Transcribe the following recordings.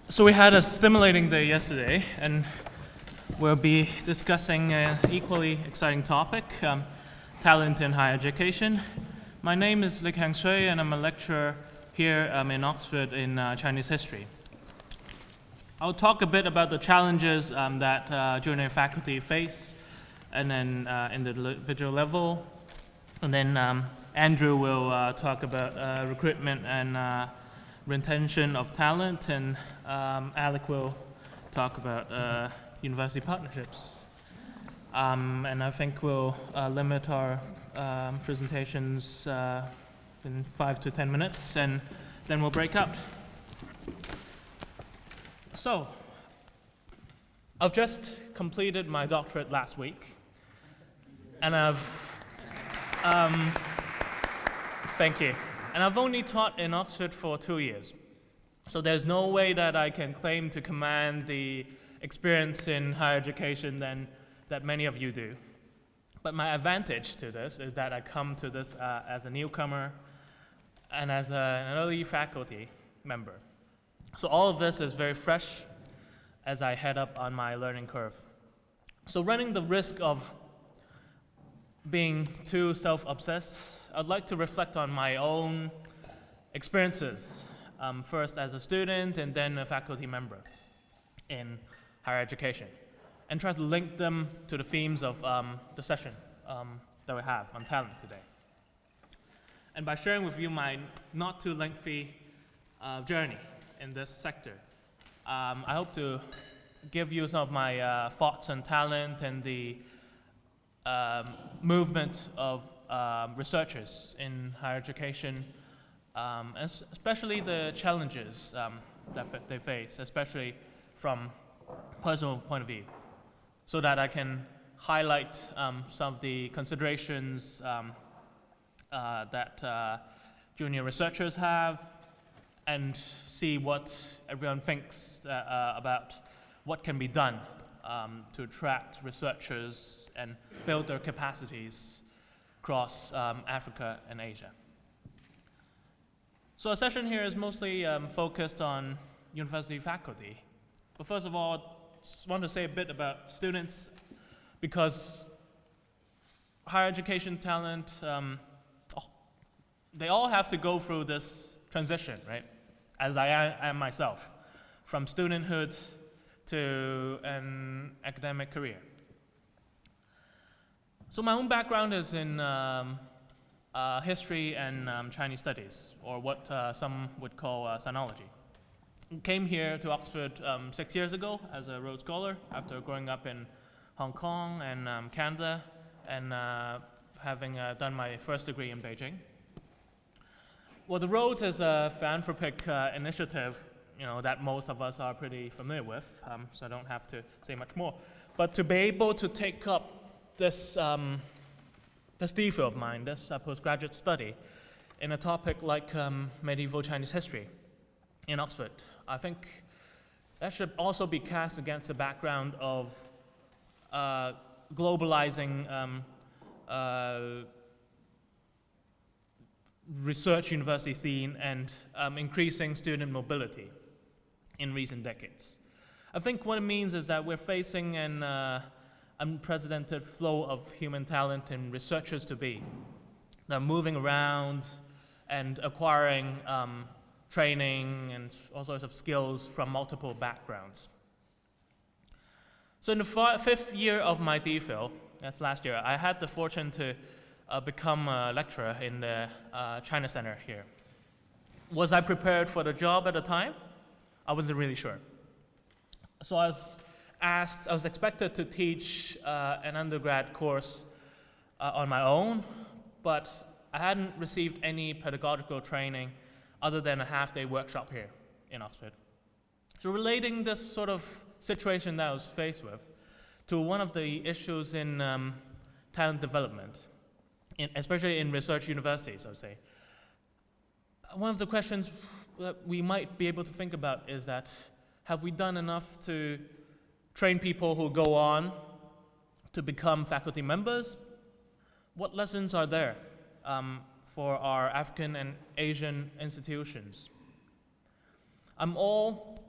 So we had a stimulating day yesterday, and we'll be discussing an equally exciting topic, talent in higher education. My name is Lik Hang Shui, and I'm a lecturer here in Oxford in Chinese history. I'll talk a bit about the challenges that junior faculty face, and then in the individual level, and then Andrew will talk about recruitment and retention of talent, and Alec will talk about university partnerships. And I think we'll limit our presentations in 5 to 10 minutes, and then we'll break up. So, I've just completed my doctorate last week, and thank you. And I've only taught in Oxford for 2 years. So there's no way that I can claim to command the experience in higher education that many of you do. But my advantage to this is that I come to this as a newcomer and as an early faculty member. So all of this is very fresh as I head up on my learning curve. So running the risk of being too self-obsessed, I'd like to reflect on my own experiences, first as a student and then a faculty member in higher education, and try to link them to the themes of the session that we have on talent today. And by sharing with you my not too lengthy journey in this sector, I hope to give you some of my thoughts on talent and the movement of researchers in higher education, especially the challenges that they face, especially from a personal point of view, so that I can highlight some of the considerations that junior researchers have, and see what everyone thinks about what can be done to attract researchers and build their capacities across Africa and Asia. So our session here is mostly focused on university faculty. But first of all, I just want to say a bit about students, because higher education talent, they all have to go through this transition, right? As I am myself, from studenthood to an academic career. So my own background is in history and Chinese studies, or what some would call sinology. Came here to Oxford 6 years ago as a Rhodes Scholar after growing up in Hong Kong and Canada, and having done my first degree in Beijing. Well, the Rhodes is a philanthropic initiative, that most of us are pretty familiar with, so I don't have to say much more. But to be able to take up this thesis of mine, this postgraduate study, in a topic like medieval Chinese history in Oxford, I think that should also be cast against the background of globalizing research university scene and increasing student mobility in recent decades. I think what it means is that we're facing an unprecedented flow of human talent and researchers to be. They're moving around and acquiring training and all sorts of skills from multiple backgrounds. So in the fifth year of my DPhil, that's last year, I had the fortune to become a lecturer in the China Center here. Was I prepared for the job at the time? I wasn't really sure. So I was expected to teach an undergrad course on my own, but I hadn't received any pedagogical training other than a half-day workshop here in Oxford. So relating this sort of situation that I was faced with to one of the issues in talent development, especially in research universities, I would say, one of the questions that we might be able to think about is that, have we done enough to train people who go on to become faculty members? What lessons are there for our African and Asian institutions? I'm all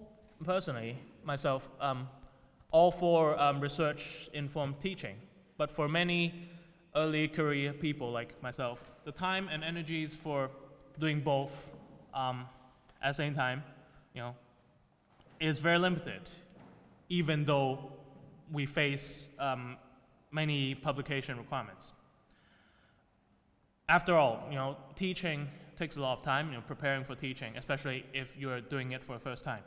personally, myself, all for research-informed teaching. But for many early career people like myself, the time and energies for doing both at the same time, is very limited, even though we face many publication requirements. After all, teaching takes a lot of time, preparing for teaching, especially if you're doing it for the first time.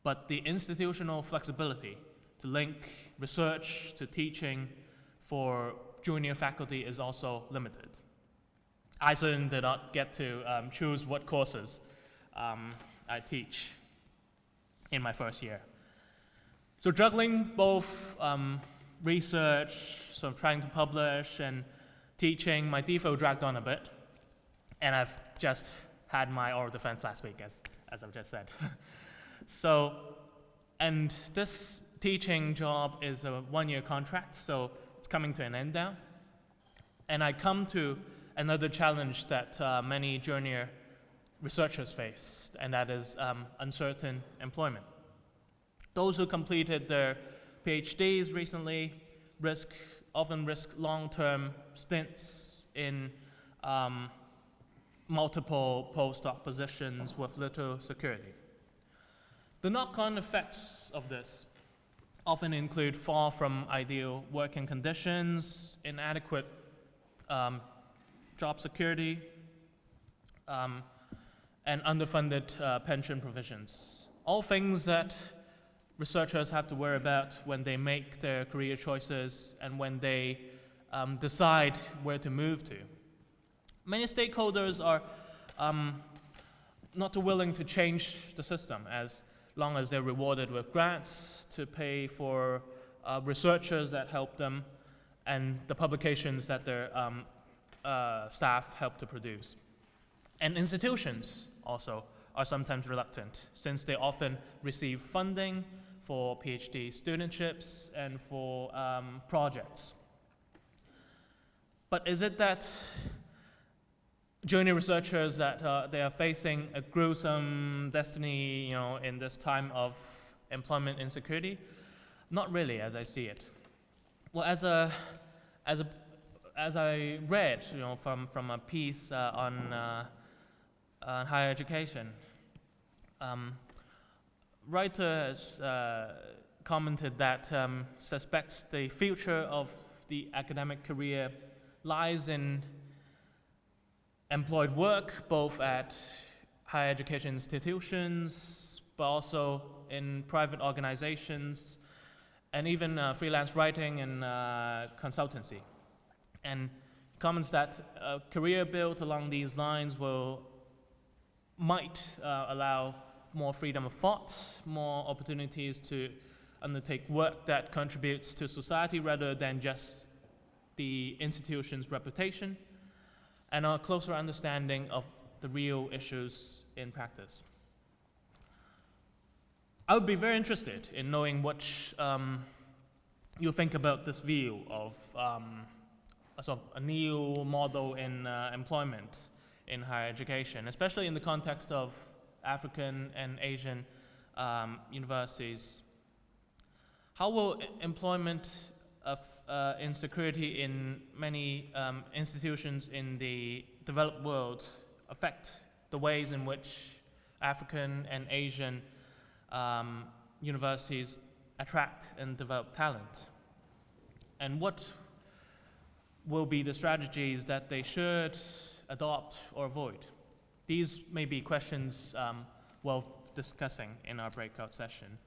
But the institutional flexibility to link research to teaching for junior faculty is also limited. I certainly did not get to choose what courses I teach in my first year. So juggling both research, so trying to publish, and teaching, my DPhil dragged on a bit, and I've just had my oral defense last week, as I've just said. So, and this teaching job is a one-year contract, so it's coming to an end now. And I come to another challenge that many junior researchers face, and that is uncertain employment. Those who completed their PhDs recently often risk long-term stints in multiple postdoc positions with little security. The knock-on effects of this often include far from ideal working conditions, inadequate job security, and underfunded pension provisions. All things that researchers have to worry about when they make their career choices and when they decide where to move to. Many stakeholders are not too willing to change the system as long as they're rewarded with grants to pay for researchers that help them and the publications that their staff help to produce. And institutions also are sometimes reluctant, since they often receive funding for PhD studentships and for projects. But is it that junior researchers that they are facing a gruesome destiny, in this time of employment insecurity? Not really, as I see it. Well, as I read, from a piece on higher education, writer has commented that suspects the future of the academic career lies in employed work, both at higher education institutions, but also in private organizations, and even freelance writing and consultancy. And comments that a career built along these lines might allow more freedom of thought, more opportunities to undertake work that contributes to society rather than just the institution's reputation, and a closer understanding of the real issues in practice. I would be very interested in knowing what you think about this view of sort of a new model in employment in higher education, especially in the context of African and Asian universities. How will employment of insecurity in many institutions in the developed world affect the ways in which African and Asian universities attract and develop talent? And what will be the strategies that they should adopt or avoid? These may be questions worth discussing in our breakout session.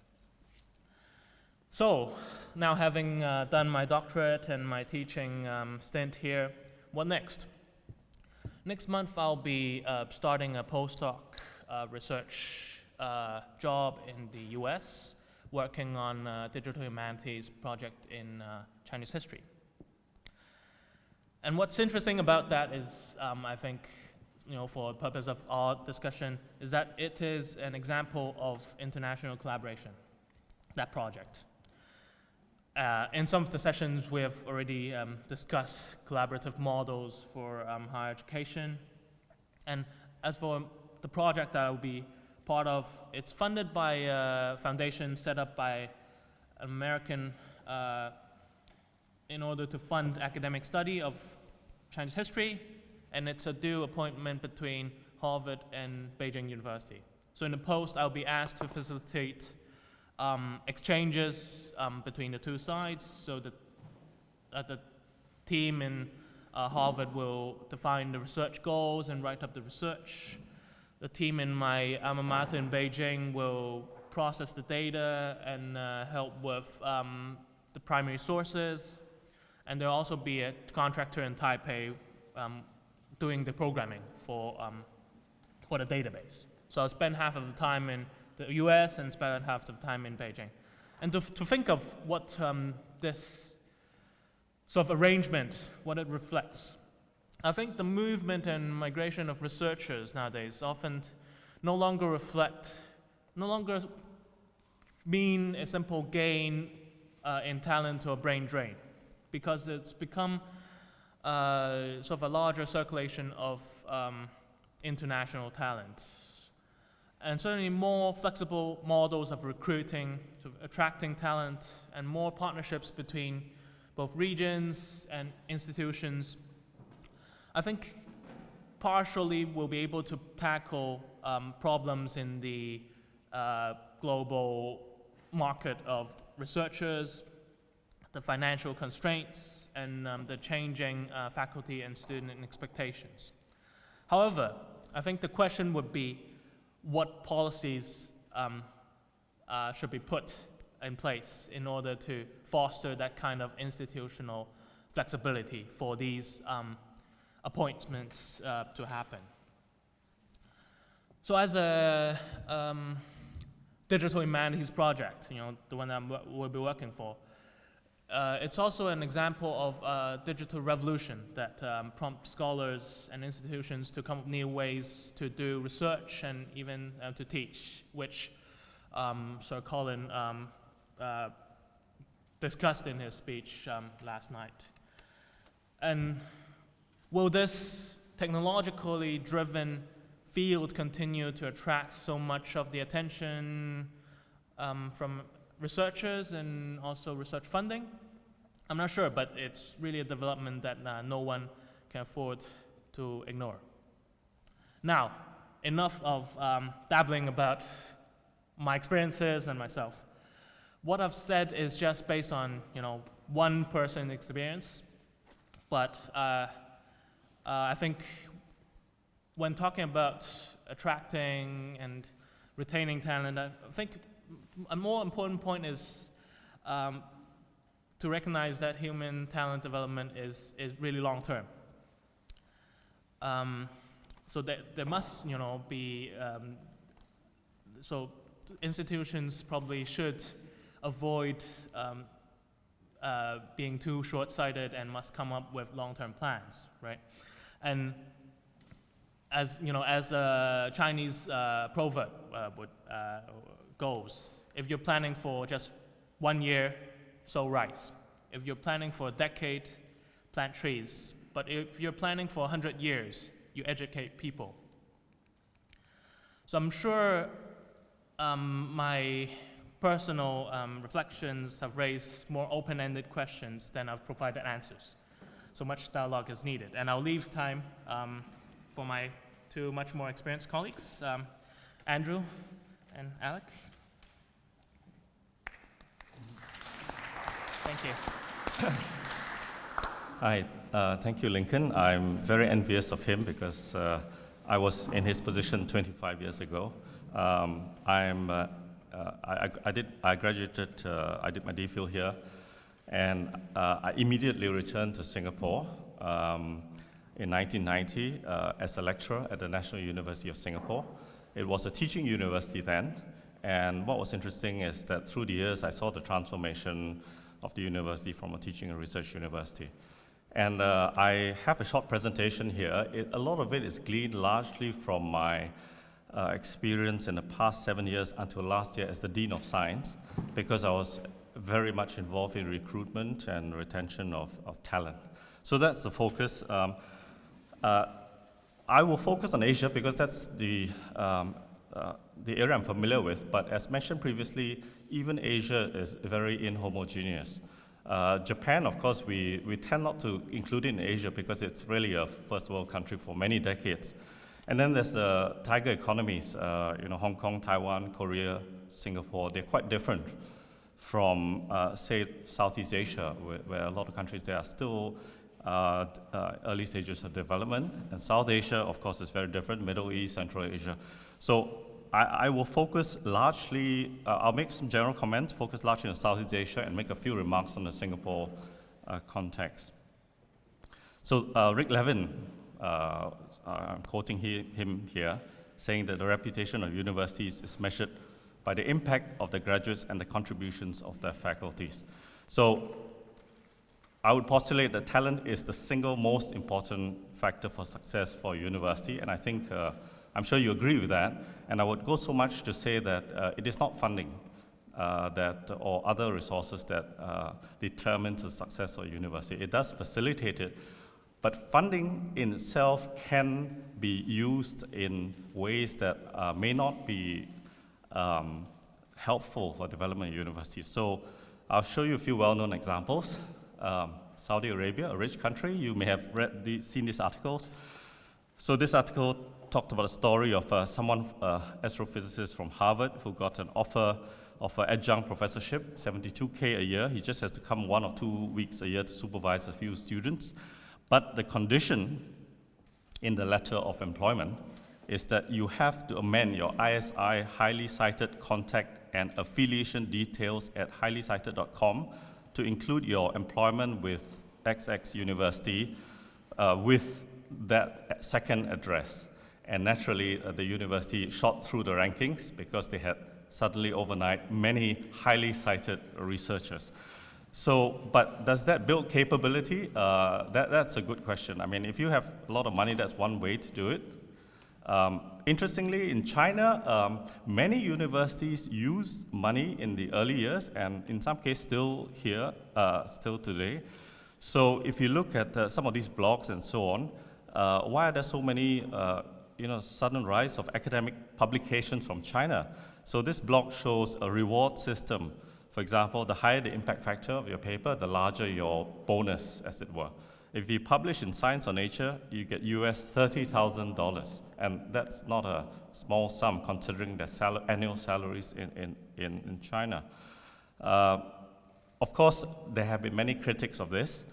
So, now having done my doctorate and my teaching stint here, what next? Next month I'll be starting a postdoc research job in the US, working on a digital humanities project in Chinese history. And what's interesting about that is, I think, for the purpose of our discussion, is that it is an example of international collaboration, that project. In some of the sessions, we have already discussed collaborative models for higher education. And as for the project that I will be it's funded by a foundation set up by an American in order to fund academic study of Chinese history, and it's a dual appointment between Harvard and Beijing University. So in the post, I'll be asked to facilitate exchanges between the two sides, so that the team in Harvard will define the research goals and write up the research. The team in my alma mater in Beijing will process the data and help with the primary sources. And there'll also be a contractor in Taipei doing the programming for the database. So I'll spend half of the time in the US and spend half of the time in Beijing. And to think of what this sort of arrangement, what it reflects. I think the movement and migration of researchers nowadays often no longer mean a simple gain in talent or brain drain, because it's become sort of a larger circulation of international talent. And certainly more flexible models of recruiting, sort of attracting talent, and more partnerships between both regions and institutions, I think partially we'll be able to tackle problems in the global market of researchers, the financial constraints, and the changing faculty and student expectations. However, I think the question would be what policies should be put in place in order to foster that kind of institutional flexibility for these appointments to happen. So as a digital humanities project, the one that we'll be working for, it's also an example of a digital revolution that prompts scholars and institutions to come up with new ways to do research and even to teach, which Sir Colin discussed in his speech last night. And will this technologically driven field continue to attract so much of the attention from researchers and also research funding? I'm not sure, but it's really a development that no one can afford to ignore. Now, enough of dabbling about my experiences and myself. What I've said is just based on one person's experience, but I think when talking about attracting and retaining talent, I think a more important point is to recognize that human talent development is really long term. So there must be, so institutions probably should avoid being too short-sighted and must come up with long-term plans, right? And as a Chinese proverb goes, if you're planning for just 1 year, sow rice. If you're planning for a decade, plant trees. But if you're planning for 100 years, you educate people. So I'm sure my personal reflections have raised more open-ended questions than I've provided answers. So much dialogue is needed. And I'll leave time for my two much more experienced colleagues, Andrew and Alec. Thank you. Hi, thank you, Lincoln. I'm very envious of him because I was in his position 25 years ago. I graduated, I did my DPhil here, and I immediately returned to Singapore in 1990 as a lecturer at the National University of Singapore. It was a teaching university then, and what was interesting is that through the years I saw the transformation of the university from a teaching and research university. And I have a short presentation here. A lot of it is gleaned largely from my experience in the past 7 years until last year as the Dean of Science, because I was very much involved in recruitment and retention of talent. So that's the focus. I will focus on Asia because that's the the area I'm familiar with, but as mentioned previously, even Asia is very inhomogeneous. Japan, of course, we tend not to include it in Asia because it's really a first world country for many decades. And then there's the tiger economies, Hong Kong, Taiwan, Korea, Singapore. They're quite different from, say, Southeast Asia, where a lot of countries there are still early stages of development. And South Asia, of course, is very different, Middle East, Central Asia. So I will focus largely, I'll make some general comments, focus largely on Southeast Asia, and make a few remarks on the Singapore context. So Rick Levin, I'm quoting him here, saying that the reputation of universities is measured by the impact of the graduates and the contributions of their faculties. So I would postulate that talent is the single most important factor for success for a university, and I think, I'm sure you agree with that, and I would go so much to say that it is not funding or other resources that determines the success of a university. It does facilitate it, but funding in itself can be used in ways that may not be helpful for development of universities. So I'll show you a few well-known examples. Saudi Arabia, a rich country, you may have seen these articles. So this article talked about a story of someone, astrophysicist from Harvard, who got an offer of an adjunct professorship, $72K a year. He just has to come 1 or 2 weeks a year to supervise a few students. But the condition in the letter of employment is that you have to amend your ISI highly cited contact and affiliation details at highlycited.com to include your employment with XX University with that second address. And naturally, the university shot through the rankings because they had suddenly overnight many highly cited researchers. So, but does that build capability? That's a good question. I mean, if you have a lot of money, that's one way to do it. Interestingly, in China, many universities use money in the early years, and in some cases still here, still today. So if you look at some of these blogs and so on, why are there so many sudden rise of academic publications from China? So this blog shows a reward system. For example, the higher the impact factor of your paper, the larger your bonus, as it were. If you publish in Science or Nature, you get US $30,000, and that's not a small sum considering their annual salaries in China. Of course, there have been many critics of this,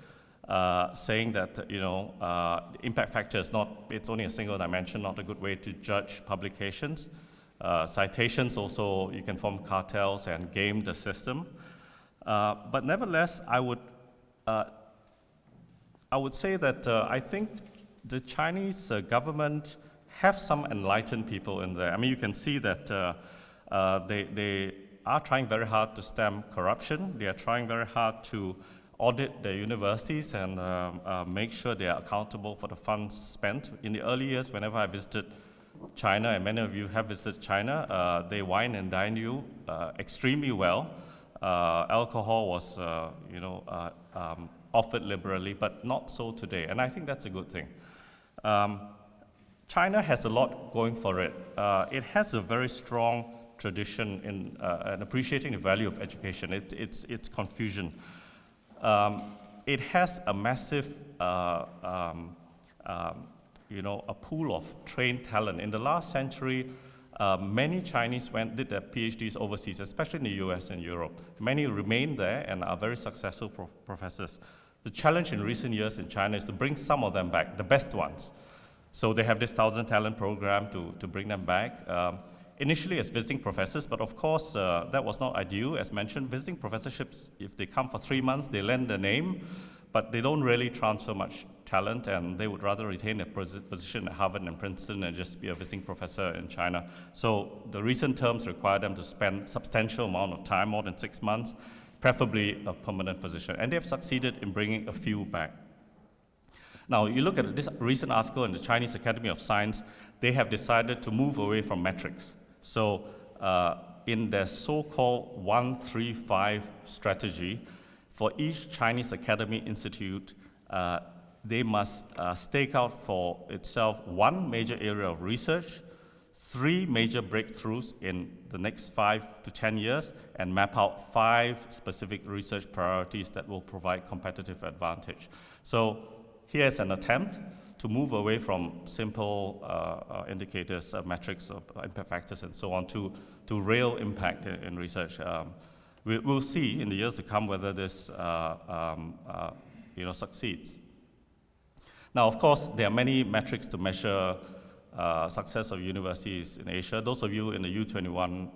saying that the impact factor is it's only a single dimension, not a good way to judge publications. Citations also, you can form cartels and game the system. But nevertheless, I would say that I think the Chinese government have some enlightened people in there. I mean, you can see that they are trying very hard to stem corruption. They are trying very hard to audit their universities and make sure they are accountable for the funds spent. In the early years, whenever I visited China, and many of you have visited China, they wine and dine you extremely well. Alcohol was, offered liberally, but not so today, and I think that's a good thing. China has a lot going for it. It has a very strong tradition in appreciating the value of education. It's Confucian. It has a massive, a pool of trained talent. In the last century, many Chinese did their PhDs overseas, especially in the US and Europe. Many remain there and are very successful professors. The challenge in recent years in China is to bring some of them back, the best ones. So they have this 1,000 talent program to bring them back. Initially as visiting professors, but of course that was not ideal. As mentioned, visiting professorships, if they come for 3 months, they lend their name, but they don't really transfer much talent, and they would rather retain a position at Harvard and Princeton and just be a visiting professor in China. So the recent terms require them to spend substantial amount of time, more than 6 months, preferably a permanent position. And they have succeeded in bringing a few back. Now, you look at this recent article in the Chinese Academy of Science, they have decided to move away from metrics. So in their so-called 1-3-5 strategy, for each Chinese Academy Institute, they must stake out for itself one major area of research, 3 major breakthroughs in the next 5 to 10 years and map out 5 specific research priorities that will provide competitive advantage. So here's an attempt to move away from simple indicators, metrics, impact factors, and so on to real impact in research. We'll see in the years to come whether this succeeds. Now, of course, there are many metrics to measure success of universities in Asia. Those of you in the U21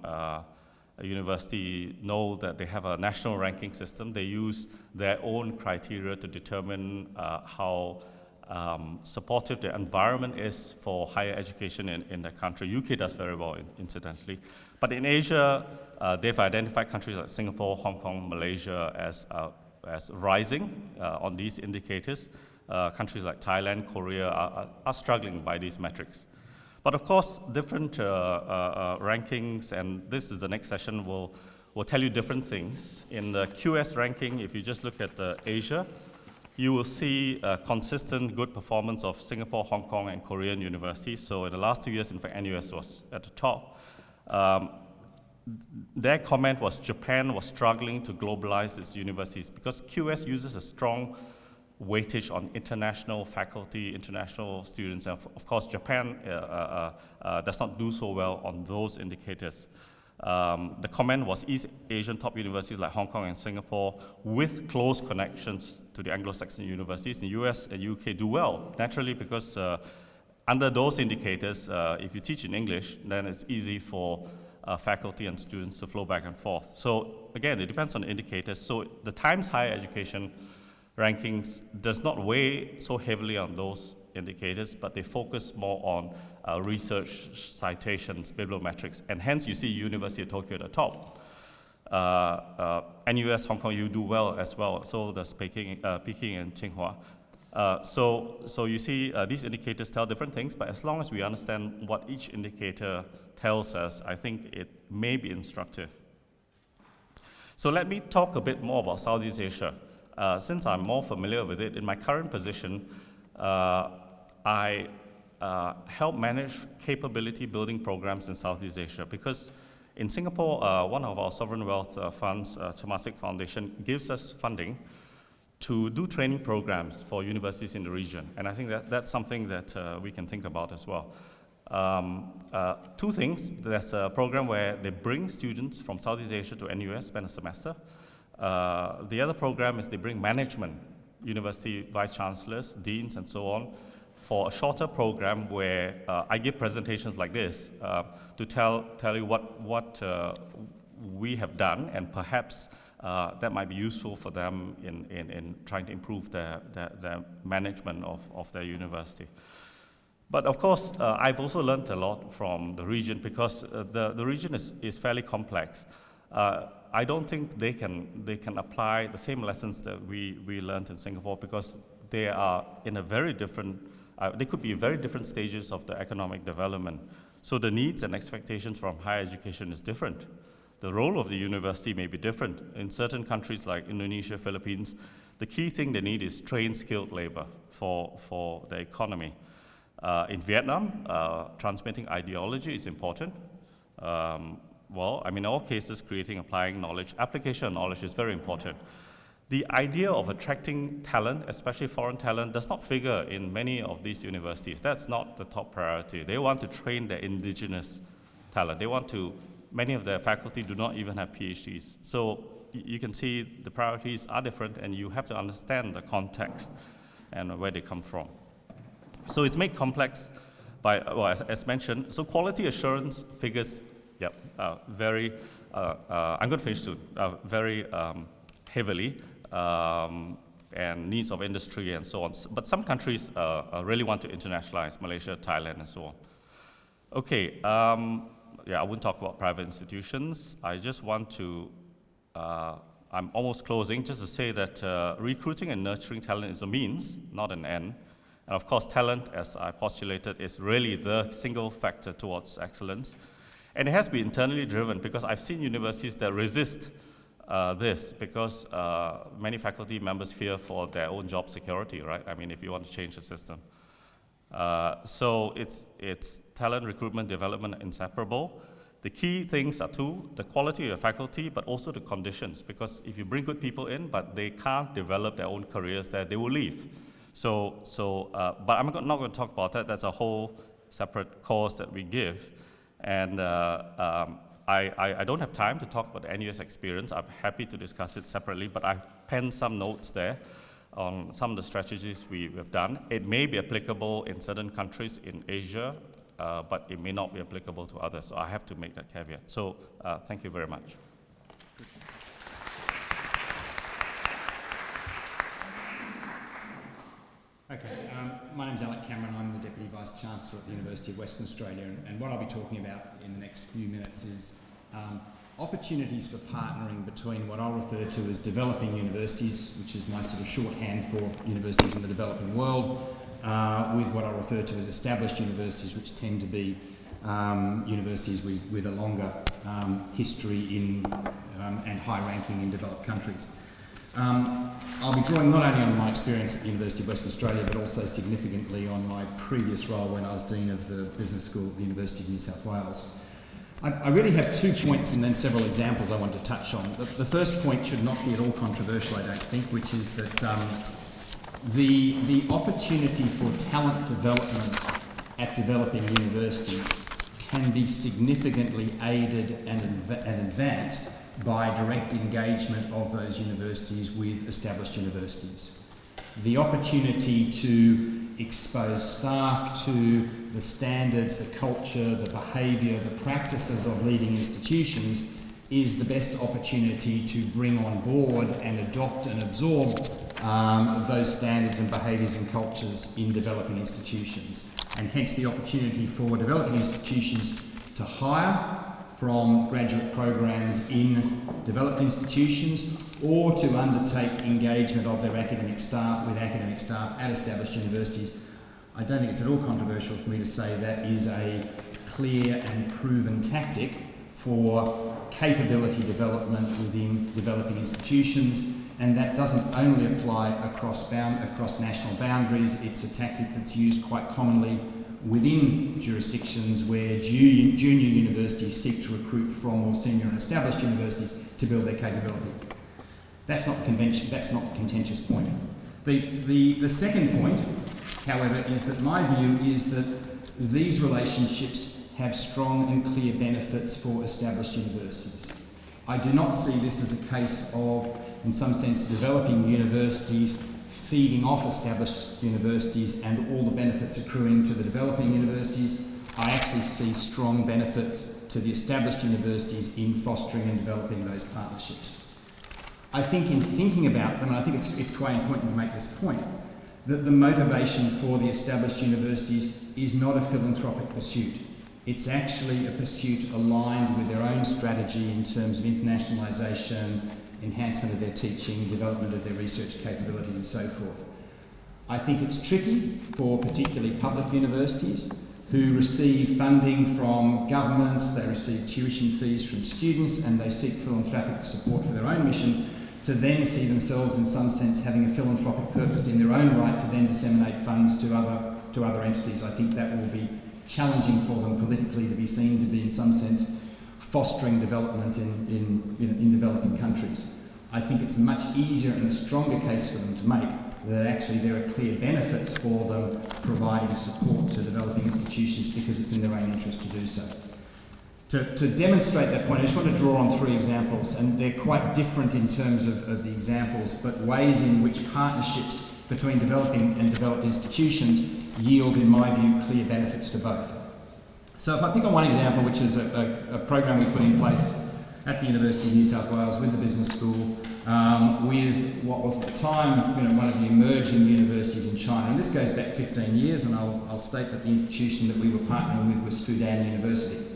university know that they have a national ranking system. They use their own criteria to determine how supportive the environment is for higher education in the country. UK does very well, incidentally. But in Asia, they've identified countries like Singapore, Hong Kong, Malaysia as rising on these indicators. Countries like Thailand, Korea are struggling by these metrics. But of course, different rankings, and this is the next session, will tell you different things. In the QS ranking, if you just look at Asia, you will see a consistent good performance of Singapore, Hong Kong, and Korean universities. So in the last 2 years, in fact, NUS was at the top. Their comment was Japan was struggling to globalize its universities because QS uses a strong weightage on international faculty, international students, and of course Japan does not do so well on those indicators. The comment was East Asian top universities like Hong Kong and Singapore with close connections to the Anglo-Saxon universities in the US and UK do well, naturally because under those indicators, if you teach in English, then it's easy for faculty and students to flow back and forth. So again, it depends on the indicators. So the Times Higher Education rankings does not weigh so heavily on those indicators, but they focus more on research citations, bibliometrics, and hence you see University of Tokyo at the top. NUS, Hong Kong, you do well as well, so does Peking and Tsinghua. So you see these indicators tell different things, but as long as we understand what each indicator tells us, I think it may be instructive. So let me talk a bit more about Southeast Asia. Since I'm more familiar with it, in my current position, I help manage capability building programs in Southeast Asia because in Singapore, one of our sovereign wealth funds, Temasek Foundation, gives us funding to do training programs for universities in the region. And I think that's something that we can think about as well. 2 things. There's a program where they bring students from Southeast Asia to NUS, spend a semester. The other program is they bring management, university vice chancellors, deans, and so on, for a shorter program where I give presentations like this to tell you what we have done, and perhaps that might be useful for them in trying to improve their management of their university. But of course, I've also learned a lot from the region because the region is fairly complex. I don't think they can apply the same lessons that we learned in Singapore because they are in a very different, they could be in very different stages of the economic development. So the needs and expectations from higher education is different. The role of the university may be different. In certain countries like Indonesia, Philippines, the key thing they need is trained, skilled labor for the economy. In Vietnam, transmitting ideology is important. Well, I mean, in all cases, creating, applying knowledge, application of knowledge is very important. The idea of attracting talent, especially foreign talent, does not figure in many of these universities. That's not the top priority. They want to train their indigenous talent. Many of their faculty do not even have PhDs. So you can see the priorities are different, and you have to understand the context and where they come from. So it's made complex by, well, as mentioned, so quality assurance figures, very, I'm going to finish soon, very heavily, and needs of industry and so on. But some countries really want to internationalize, Malaysia, Thailand, and so on. Okay, I wouldn't talk about private institutions. I just want to, I'm almost closing, just to say that recruiting and nurturing talent is a means, not an end. And of course, talent, as I postulated, is really the single factor towards excellence. And it has to be internally driven because I've seen universities that resist this because many faculty members fear for their own job security, right? I mean, if you want to change the system. So it's talent recruitment, development inseparable. The key things are two, the quality of your faculty, but also the conditions, because if you bring good people in, but they can't develop their own careers there, they will leave. But I'm not going to talk about that. That's a whole separate course that we give. And I don't have time to talk about the NUS experience. I'm happy to discuss it separately, but I've penned some notes there on some of the strategies we've done. It may be applicable in certain countries in Asia, but it may not be applicable to others. So I have to make that caveat. So thank you very much. Okay, my name's Alec Cameron. I'm the Deputy Vice-Chancellor at the University of Western Australia, and what I'll be talking about in the next few minutes is opportunities for partnering between what I'll refer to as developing universities, which is my sort of shorthand for universities in the developing world, with what I'll refer to as established universities, which tend to be universities with a longer history in and high ranking in developed countries. I'll be drawing not only on my experience at the University of Western Australia, but also significantly on my previous role when I was Dean of the Business School at the University of New South Wales. I really have 2 points and then several examples I want to touch on. The first point should not be at all controversial, I don't think, which is that the opportunity for talent development at developing universities can be significantly aided and advanced by direct engagement of those universities with established universities. The opportunity to expose staff to the standards, the culture, the behaviour, the practices of leading institutions is the best opportunity to bring on board and adopt and absorb those standards and behaviours and cultures in developing institutions. And hence the opportunity for developing institutions to hire from graduate programs in developed institutions, or to undertake engagement of their academic staff with academic staff at established universities. I don't think it's at all controversial for me to say that is a clear and proven tactic for capability development within developing institutions, and that doesn't only apply across national boundaries. It's a tactic that's used quite commonly within jurisdictions where junior universities seek to recruit from more senior and established universities to build their capability. That's not the convention, that's not the contentious point. The second point, however, is that my view is that these relationships have strong and clear benefits for established universities. I do not see this as a case of, in some sense, developing universities feeding off established universities and all the benefits accruing to the developing universities. I actually see strong benefits to the established universities in fostering and developing those partnerships. I think in thinking about them, and I think it's quite important to make this point, that the motivation for the established universities is not a philanthropic pursuit. It's actually a pursuit aligned with their own strategy in terms of internationalisation, enhancement of their teaching, development of their research capability and so forth. I think it's tricky for particularly public universities who receive funding from governments, they receive tuition fees from students, and they seek philanthropic support for their own mission, to then see themselves in some sense having a philanthropic purpose in their own right to then disseminate funds to other entities. I think that will be challenging for them politically to be seen to be in some sense fostering development in developing countries. I think it's much easier and a stronger case for them to make that actually there are clear benefits for them providing support to developing institutions because it's in their own interest to do so. To demonstrate that point, I just want to draw on 3 examples, and they're quite different in terms of the examples, but ways in which partnerships between developing and developed institutions yield, in my view, clear benefits to both. So if I pick on one example, which is a program we put in place at the University of New South Wales with the Business School, with what was at the time one of the emerging universities in China. And this goes back 15 years, and I'll state that the institution that we were partnering with was Fudan University.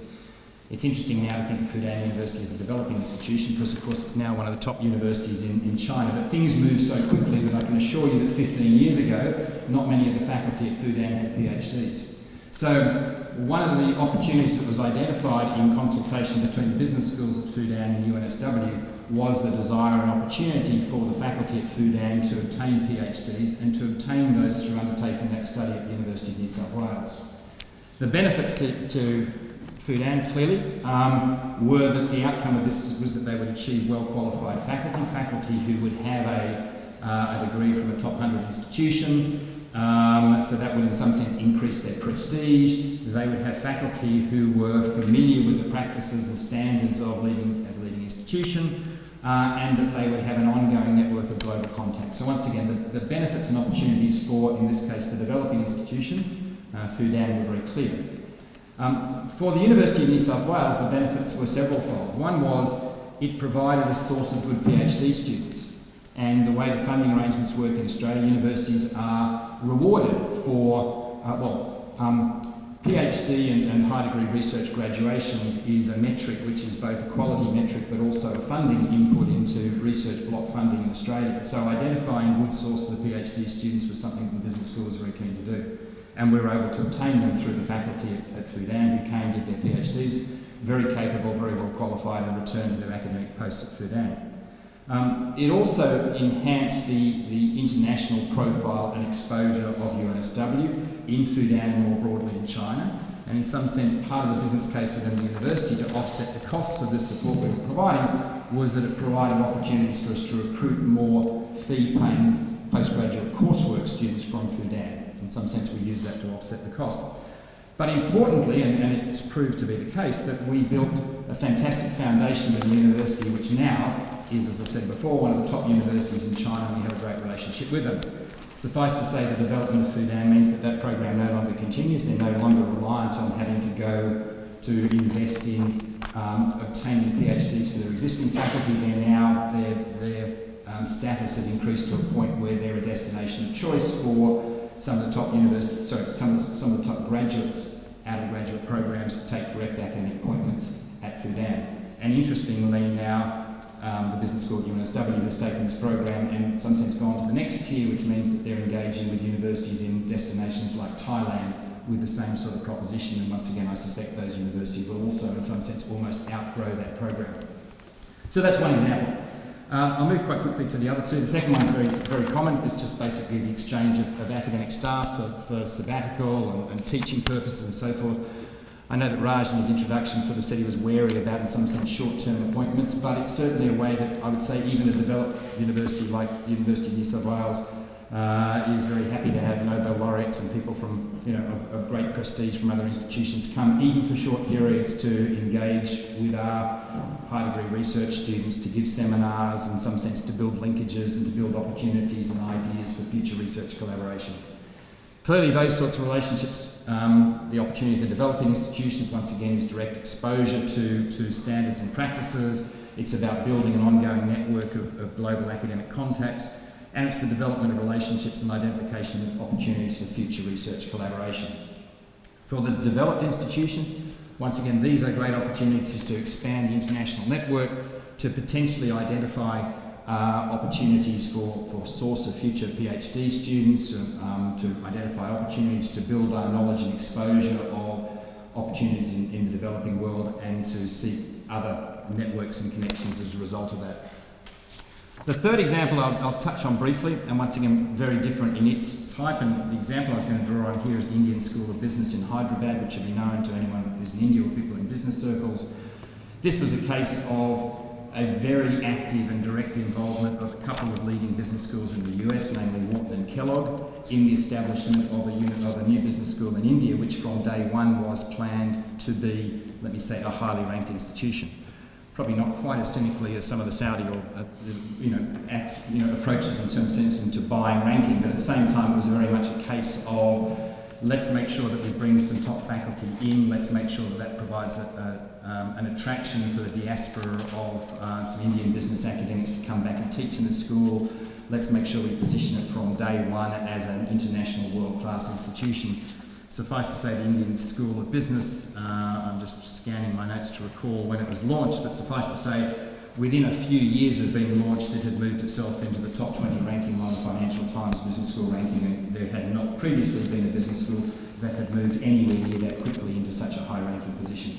It's interesting now to think of Fudan University as a developing institution because, of course, it's now one of the top universities in China. But things move so quickly that I can assure you that 15 years ago, not many of the faculty at Fudan had PhDs. So one of the opportunities that was identified in consultation between the business schools at Fudan and UNSW was the desire and opportunity for the faculty at Fudan to obtain PhDs and to obtain those through undertaking that study at the University of New South Wales. The benefits to Fudan clearly were that the outcome of this was that they would achieve well-qualified faculty who would have a degree from a top 100 institution, so that would in some sense increase their prestige. They would have faculty who were familiar with the practices and standards of leading institution, and that they would have an ongoing network of global contacts. So once again, the benefits and opportunities for, in this case, the developing institution, Fudan, were very clear. For the University of New South Wales, the benefits were severalfold. One was it provided a source of good PhD students. And the way the funding arrangements work in Australia, universities are rewarded for, PhD and high degree research graduations is a metric which is both a quality metric but also a funding input into research block funding in Australia. So identifying good sources of PhD students was something the business school was very keen to do. And we were able to obtain them through the faculty at Fudan who came, did their PhDs, very capable, very well qualified, and returned to their academic posts at Fudan. It also enhanced the international profile and exposure of UNSW in Fudan and more broadly in China, and in some sense part of the business case within the university to offset the costs of this support we were providing was that it provided opportunities for us to recruit more fee-paying postgraduate coursework students from Fudan. In some sense we used that to offset the cost. But importantly, and it's proved to be the case, that we built a fantastic foundation of the university which now is, as I've said before, one of the top universities in China, and we have a great relationship with them. Suffice to say, the development of Fudan means that that program no longer continues. They're no longer reliant on having to go to invest in obtaining PhDs for their existing faculty. They're now, their status has increased to a point where they're a destination of choice for some of the top universities, some of the top graduates out of graduate programs to take direct academic appointments at Fudan. And interestingly now, the business school at UNSW has taken this program and in some sense gone to the next tier, which means that they're engaging with universities in destinations like Thailand with the same sort of proposition. And once again, I suspect those universities will also in some sense almost outgrow that program. So that's one example. I'll move quite quickly to the other two. The second one is very, very common. It's just basically the exchange of academic staff for sabbatical and teaching purposes and so forth. I know that Raj in his introduction sort of said he was wary about, in some sense, short-term appointments, but it's certainly a way that I would say even a developed university like the University of New South Wales is very happy to have Nobel laureates and people from, of great prestige from other institutions come, even for short periods, to engage with our high-degree research students, to give seminars, in some sense, to build linkages and to build opportunities and ideas for future research collaboration. Clearly, those sorts of relationships, the opportunity to develop in institutions, once again, is direct exposure to standards and practices. It's about building an ongoing network of global academic contacts, and it's the development of relationships and identification of opportunities for future research collaboration. For the developed institution, once again, these are great opportunities to expand the international network, to potentially identify opportunities for source of future PhD students, to identify opportunities to build our knowledge and exposure of opportunities in the developing world, and to seek other networks and connections as a result of that. The third example I'll touch on briefly, and once again very different in its type, and the example I was going to draw on here is the Indian School of Business in Hyderabad, which will be known to anyone who's in India or people in business circles. This was a case of a very active and direct involvement of a couple of leading business schools in the US, namely Wharton and Kellogg, in the establishment of a new business school in India, which from day one was planned to be, let me say, a highly ranked institution. Probably not quite as cynically as some of the Saudi or approaches in terms of into buying ranking, but at the same time it was very much a case of let's make sure that we bring some top faculty in, let's make sure that provides an attraction for the diaspora of some Indian business academics to come back and teach in the school. Let's make sure we position it from day one as an international world-class institution. Suffice to say, the Indian School of Business, I'm just scanning my notes to recall when it was launched, but suffice to say, within a few years of being launched, it had moved itself into the top 20 ranking on the Financial Times Business School ranking, and there had not previously been a business school that had moved anywhere near that quickly into such a high ranking position,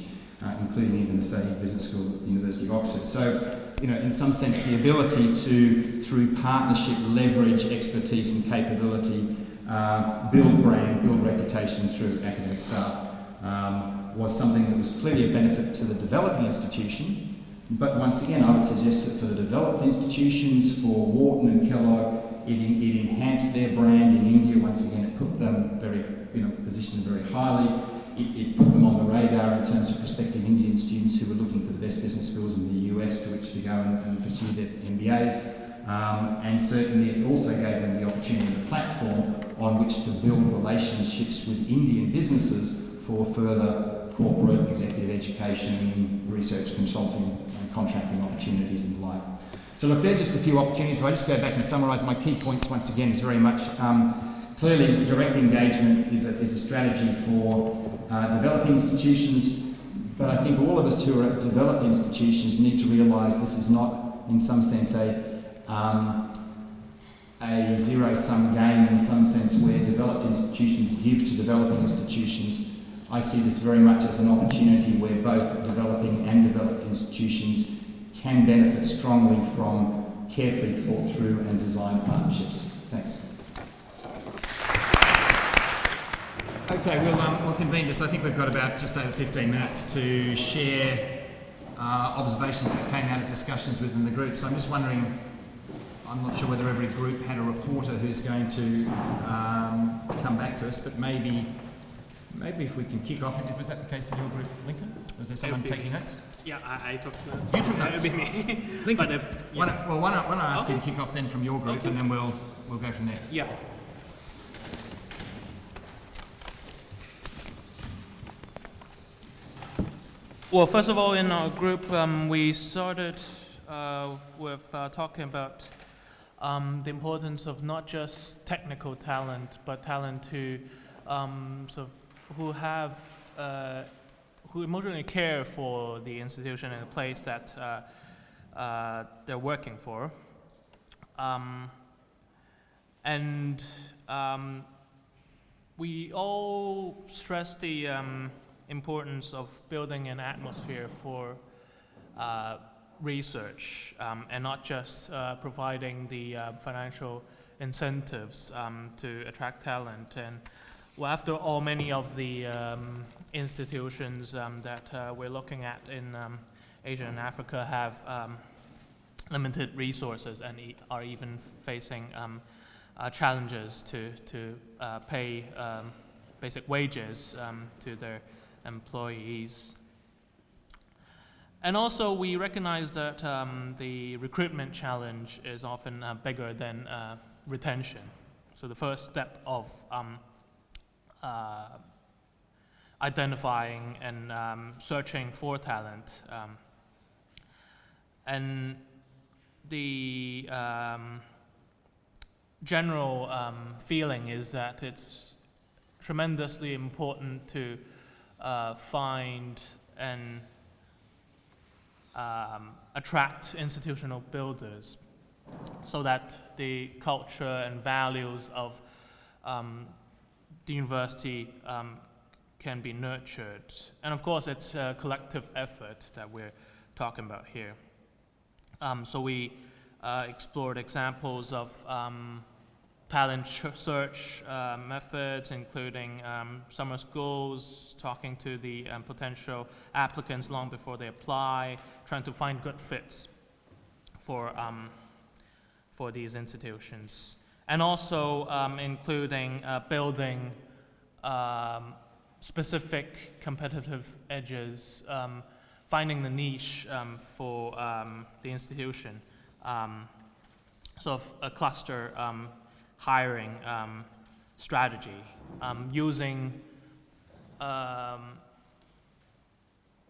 including even the Saudi Business School at the University of Oxford. So in some sense, the ability to, through partnership, leverage expertise and capability, build brand, build reputation through academic staff, was something that was clearly a benefit to the developing institution. But once again, I would suggest that for the developed institutions, for Wharton and Kellogg, it enhanced their brand in India. Once again, it put them positioned very highly. It put them on the radar in terms of prospective Indian students who were looking for the best business schools in the US to which to go and pursue their MBAs. And certainly it also gave them the opportunity and the platform on which to build relationships with Indian businesses for further corporate, executive education, research consulting and contracting opportunities and the like. So look, there's just a few opportunities. If I just go back and summarise my key points once again, is very much clearly direct engagement is a strategy for developing institutions, but I think all of us who are at developed institutions need to realise this is not, in some sense, a zero-sum game in some sense where developed institutions give to developing institutions. I see this very much as an opportunity where both developing and developed institutions can benefit strongly from carefully thought through and designed partnerships. Thanks. Okay, we'll convene this. I think we've got about just over 15 minutes to share observations that came out of discussions within the group. So I'm just wondering, I'm not sure whether every group had a reporter who's going to come back to us, but maybe if we can kick off. Was that the case in your group, Lincoln? Was there someone taking notes? Yeah, I took notes. You took notes? It would be me. Lincoln, But why don't I ask you to kick off then from your group, Okay. and then we'll go from there. Yeah. Well, first of all, in our group, we started with talking about the importance of not just technical talent, but talent who who emotionally care for the institution and the place that they're working for. We all stress the importance of building an atmosphere for research and not just providing the financial incentives to attract talent. And well, after all, many of the institutions that we're looking at in Asia and Africa have limited resources and are even facing challenges to pay basic wages to their employees. And also we recognize that the recruitment challenge is often bigger than retention. So the first step of identifying and searching for talent and the general feeling is that it's tremendously important to find and attract institutional builders so that the culture and values of the university can be nurtured. And of course, it's a collective effort that we're talking about here. So we explored examples of talent search methods, including summer schools, talking to the potential applicants long before they apply, trying to find good fits for these institutions. And also including building specific competitive edges, finding the niche for the institution. Sort of a cluster hiring strategy, using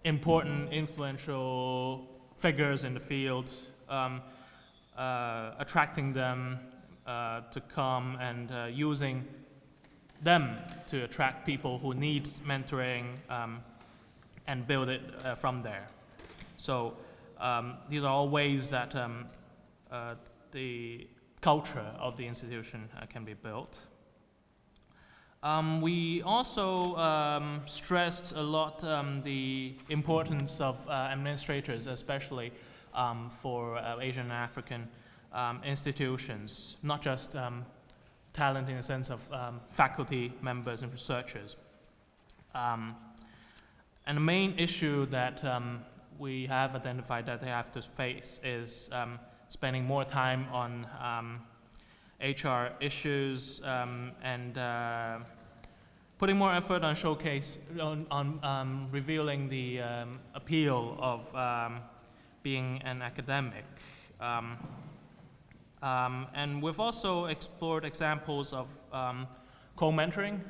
important, influential figures in the field, attracting them to come and using them to attract people who need mentoring and build it from there. So these are all ways that the culture of the institution can be built. We also stressed a lot the importance of administrators, especially for Asian and African institutions, not just talent in the sense of faculty members and researchers. And the main issue that we have identified that they have to face is spending more time on HR issues and putting more effort on revealing the appeal of being an academic. And we've also explored examples of co-mentoring,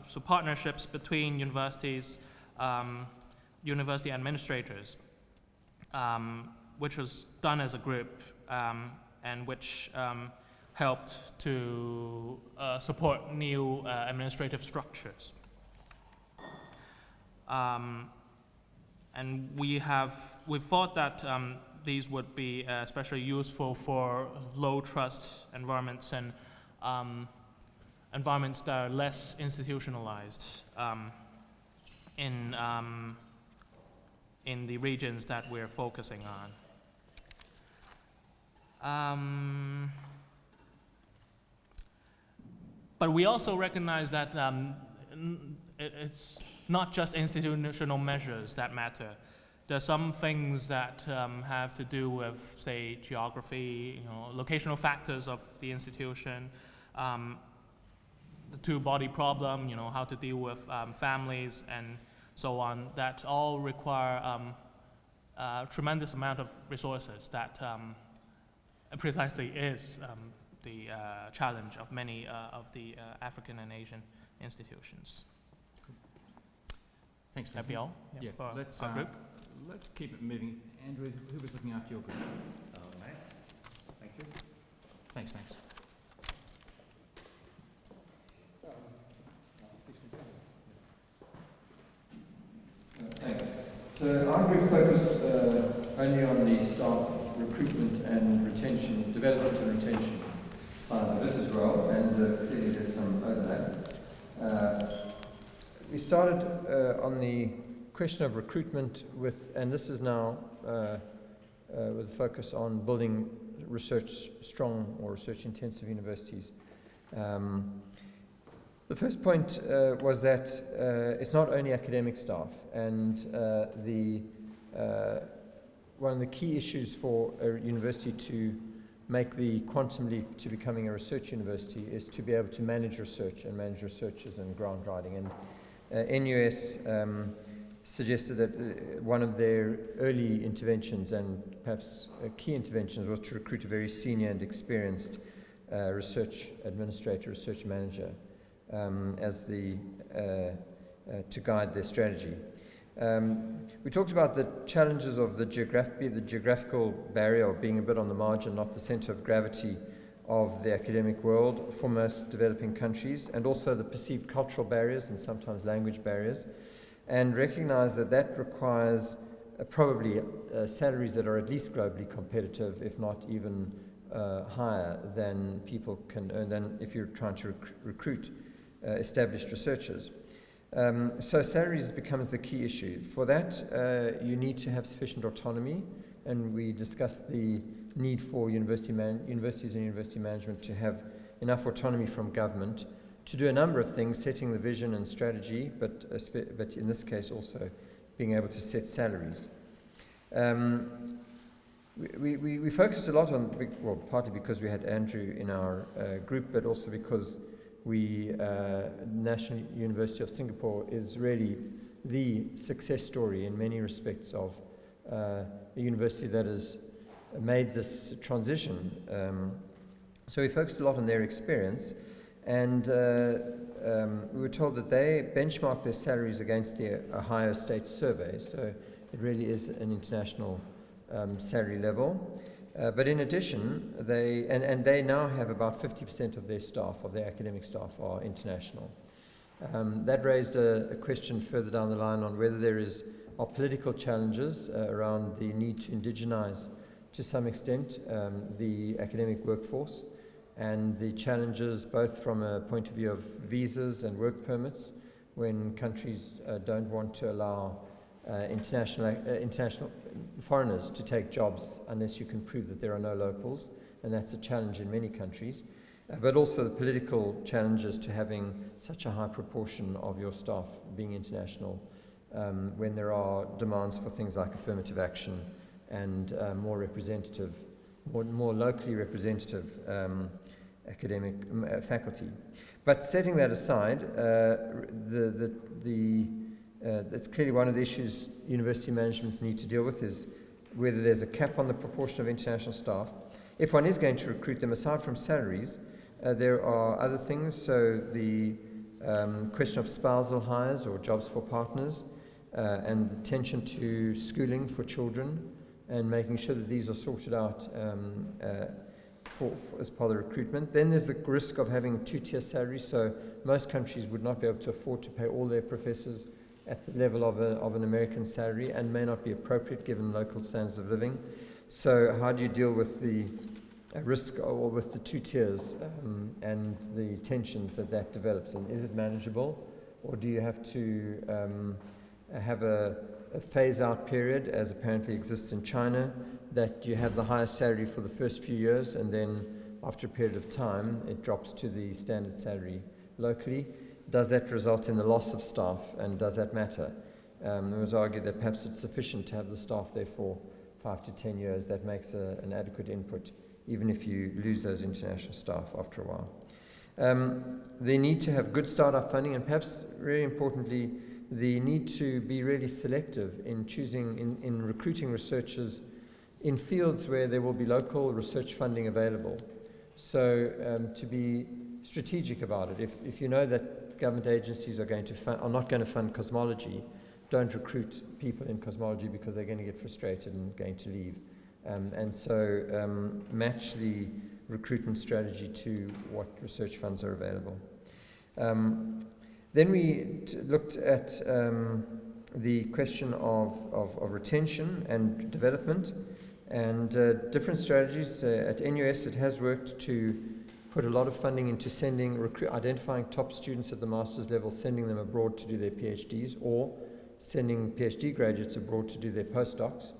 so partnerships between universities, university administrators, which was done as a group and which helped to support new administrative structures. And we thought that these would be especially useful for low trust environments and environments that are less institutionalized in the regions that we're focusing on. But we also recognize that it's not just institutional measures that matter. There are some things that have to do with, say, geography, locational factors of the institution, the two-body problem, how to deal with families and so on, that all require a tremendous amount of resources that precisely is the challenge of many of the African and Asian institutions. Thanks, That'd be all for let's, our group. Let's keep it moving. Andrew, who was looking after your group? Max, thank you. Thanks, Max. Thanks. So our group focused only on the staff recruitment and retention, development and retention side of it as well, and clearly there's some overlap. We started on the question of recruitment and this is now with a focus on building strong or research intensive universities. The first point was that it's not only academic staff, and one of the key issues for a university to make the quantum leap to becoming a research university is to be able to manage research and manage researchers and grant writing. And NUS suggested that one of their early interventions and perhaps key interventions was to recruit a very senior and experienced research administrator, research manager, to guide their strategy. We talked about the challenges of the geographical barrier of being a bit on the margin, not the center of gravity of the academic world for most developing countries, and also the perceived cultural barriers and sometimes language barriers, and recognize that requires probably salaries that are at least globally competitive, if not even higher than people can earn than if you're trying to recruit established researchers. So salaries becomes the key issue. For that, you need to have sufficient autonomy, and we discussed the need for universities and university management to have enough autonomy from government to do a number of things, setting the vision and strategy, but in this case also being able to set salaries. We focused a lot on, well, partly because we had Andrew in our group, but also because National University of Singapore is really the success story in many respects of a university that has made this transition. So we focused a lot on their experience, and we were told that they benchmarked their salaries against the Ohio State survey, so it really is an international salary level. But in addition, they now have about 50% of their staff, of their academic staff, are international. That raised a question further down the line on whether there are political challenges around the need to indigenize, to some extent, the academic workforce, and the challenges both from a point of view of visas and work permits when countries don't want to allow international foreigners to take jobs unless you can prove that there are no locals, and that's a challenge in many countries. But also the political challenges to having such a high proportion of your staff being international when there are demands for things like affirmative action and more locally representative academic faculty. But setting that aside, that's clearly one of the issues university managements need to deal with, is whether there's a cap on the proportion of international staff. If one is going to recruit them, aside from salaries, there are other things. So the question of spousal hires or jobs for partners, and attention to schooling for children, and making sure that these are sorted out as part of the recruitment. Then there's the risk of having a two-tier salary. So most countries would not be able to afford to pay all their professors at the level of an American salary, and may not be appropriate given local standards of living. So how do you deal with the risk, or with the two tiers and the tensions that develops? And is it manageable, or do you have to have a phase-out period, as apparently exists in China, that you have the highest salary for the first few years, and then after a period of time it drops to the standard salary locally? Does that result in the loss of staff, and does that matter? It was argued that perhaps it's sufficient to have the staff there for 5 to 10 years. That makes an adequate input, even if you lose those international staff after a while. They need to have good startup funding, and perhaps really importantly, the need to be really selective in choosing, in recruiting researchers in fields where there will be local research funding available. So to be strategic about it. If you know that government agencies are not going to fund cosmology, don't recruit people in cosmology, because they're going to get frustrated and going to leave. And so match the recruitment strategy to what research funds are available. Then we looked at the question of retention and development, and different strategies. At NUS it has worked to put a lot of funding into identifying top students at the master's level, sending them abroad to do their PhDs, or sending PhD graduates abroad to do their postdocs.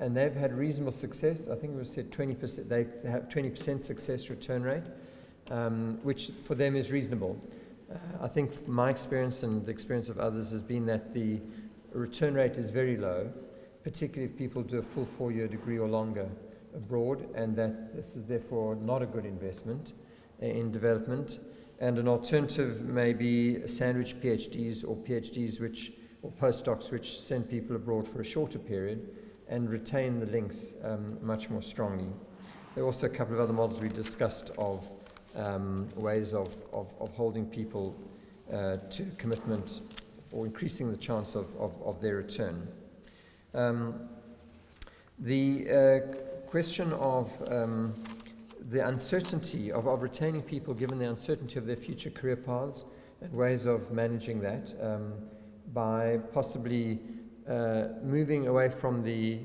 And they've had reasonable success. I think it was said 20%, they've had 20% success return rate, which for them is reasonable. I think my experience and the experience of others has been that the return rate is very low, particularly if people do a full 4-year degree or longer abroad, and that this is therefore not a good investment in development. And an alternative may be sandwich PhDs, or PhDs or postdocs which send people abroad for a shorter period and retain the links much more strongly. There are also a couple of other models we discussed of ways of holding people to commitment, or increasing the chance of their return. The question of the uncertainty of retaining people, given the uncertainty of their future career paths, and ways of managing that by possibly moving away from the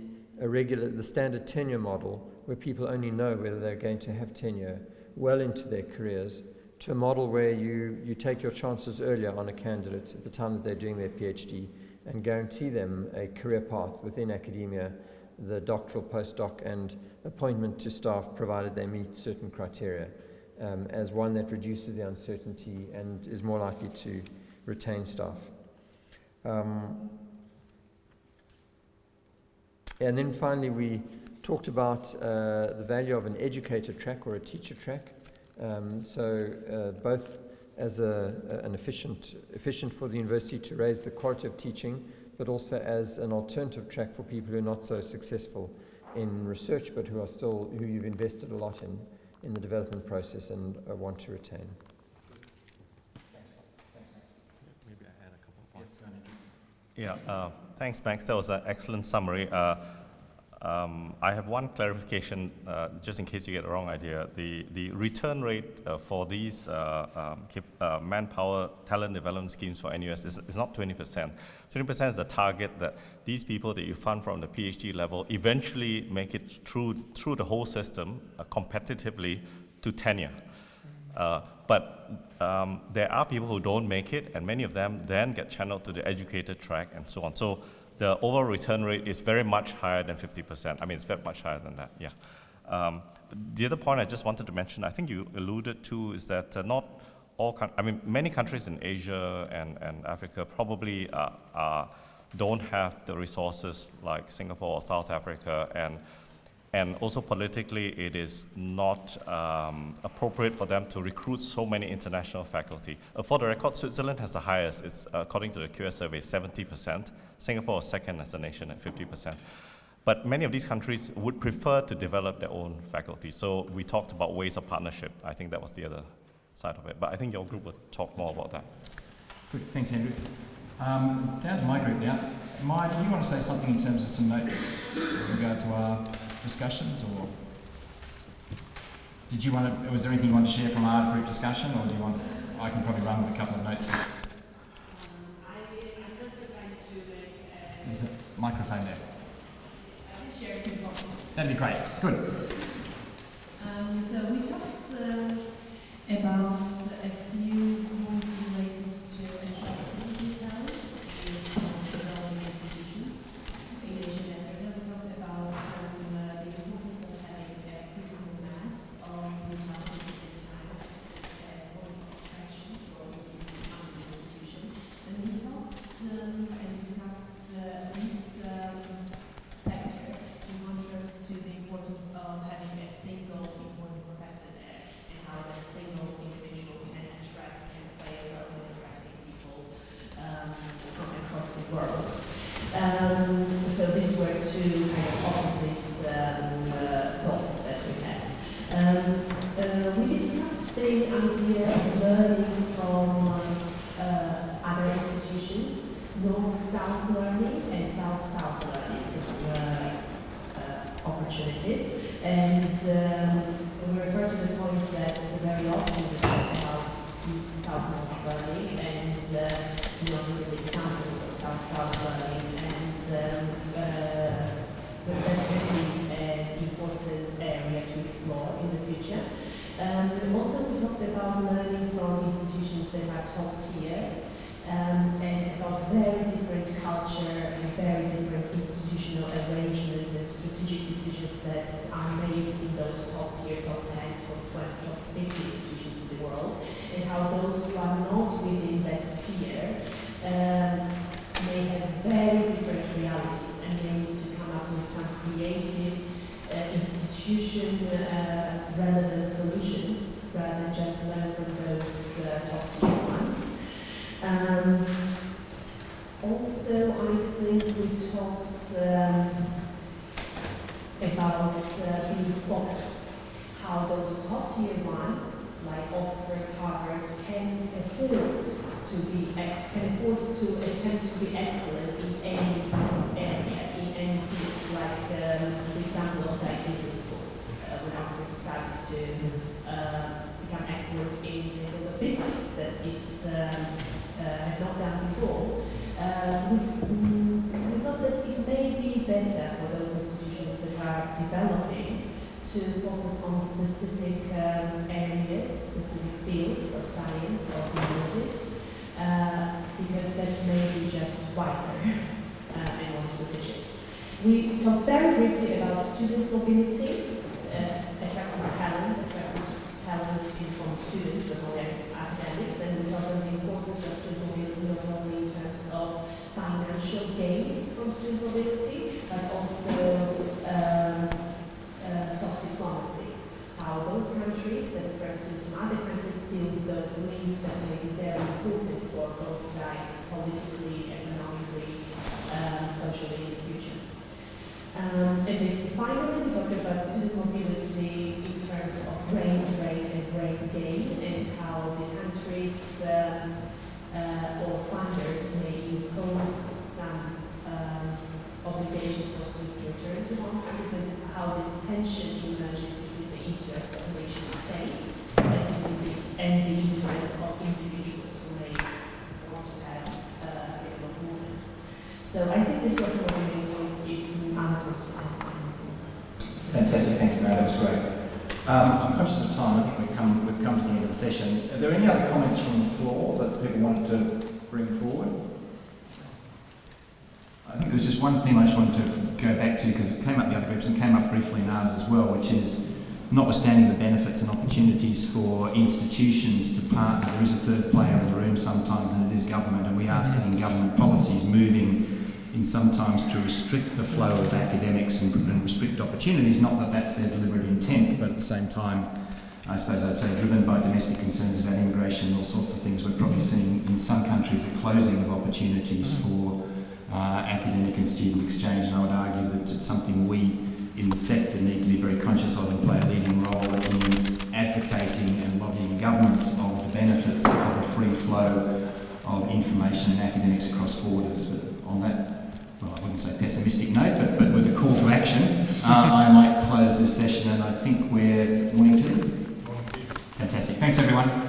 standard tenure model, where people only know whether they're going to have tenure well into their careers, to a model where you take your chances earlier on a candidate at the time that they're doing their PhD, and guarantee them a career path within academia, the doctoral, postdoc, and appointment to staff, provided they meet certain criteria, as one that reduces the uncertainty and is more likely to retain staff. And then finally, we talked about the value of an educator track or a teacher track. Both as an efficient for the university to raise the quality of teaching, but also as an alternative track for people who are not so successful in research, but who you've invested a lot in the development process and want to retain. Thanks, Max. Maybe I had a couple of points. Yeah, thanks, Max. That was an excellent summary. I have one clarification, just in case you get the wrong idea. The return rate for these manpower talent development schemes for NUS is not 20%. 20% is the target that these people that you fund from the PhD level eventually make it through the whole system competitively to tenure. But there are people who don't make it, and many of them then get channeled to the educator track and so on. So the overall return rate is very much higher than 50%. I mean, it's very much higher than that, yeah. The other point I just wanted to mention, I think you alluded to, is that not all, many countries in Asia and Africa probably don't have the resources like Singapore or South Africa, and also politically it is not appropriate for them to recruit so many international faculty. For the record, Switzerland has the highest. It's, according to the QS survey, 70%. Singapore is second as a nation at 50%. But many of these countries would prefer to develop their own faculty. So we talked about ways of partnership. I think that was the other side of it. But I think your group will talk more about that. Good, thanks, Andrew. Down to my group now. Maya, do you want to say something in terms of some notes with regard to our discussions, or did you want to, was there anything you want to share from our group discussion, or do you want, I can probably run with a couple of notes. There's a microphone there. That'd be great. Good. So we talked about a few points related to attracting talent in some developing institutions in Asia and Africa. We talked about the importance of having a critical mass of new talent at the same time, point of attraction for the institution. And we talked and discussed this factor in contrast to the importance of having a single important professor there, and how that single individual can attract and play a role in attracting people from across the world. So these were two kind of opposite thoughts that we had. We discussed the idea of learning from other institutions, north-south learning and south-south learning opportunities, and we refer to the point that very often we talk about south-north learning and not really examples of south-south learning, and that's really an important area to explore in the future. Also, we talked about learning from institutions that are top tier, and about very different culture and very different institutional arrangements and strategic decisions that are made in those top tier, top 10, top 20, top 50 institutions in the world, and how those who are not within that tier may have very different realities, and they need to come up with some creative institution relevant solutions rather than just learn from those top tier ones. Also, I think we talked about being focused, how those top tier ones, like Oxford, Harvard, can afford to attempt to be excellent in any area, in any field, like the example of Side Business School, when Oxford decided to become excellent in the field of business that it has not done before. We thought that it may be better for those institutions that are developing to focus on specific areas, specific fields of science or humanities, because that may be just wiser and more strategic. We talked very briefly about student mobility, attracting talent from students, not only academics, and we talked about the importance of student mobility not only in terms of financial gains from student mobility, but also soft diplomacy. How those countries that attract students from other countries feel those links that may be very important for both sides, politically, economically, socially in the future. And then finally, we talked about student mobility in terms of brain drain and brain gain, and how the countries or funders may impose some obligations for students to return to home countries, and how this tension emerges between the interests of nation states and the interests of individuals who may want to have freedom of movement. So I think this was one of the main points if Anna wants to add anything. Fantastic, thanks, Mary. That was great. I'm conscious of time. I think we've come to the end of the session. Are there any other comments from the floor that people wanted to bring forward? I think was just one theme I just wanted to go back to, because it came up in the other groups and came up briefly in ours as well, which is notwithstanding the benefits and opportunities for institutions to partner, there is a third player in the room sometimes, and it is government, and we are seeing government policies moving in sometimes to restrict the flow of academics and restrict opportunities, not that that's their deliberate intent, but at the same time, I suppose I'd say driven by domestic concerns about immigration and all sorts of things, we're probably seeing in some countries a closing of opportunities for academic and student exchange, and I would argue that it's something we in the sector need to be very conscious of and play a leading role in advocating and lobbying governments of the benefits of a free flow of information and academics across borders. But on that, well, I wouldn't say pessimistic note, but with a call to action, I might close this session, and I think we're morning tea. Fantastic. Thanks, everyone.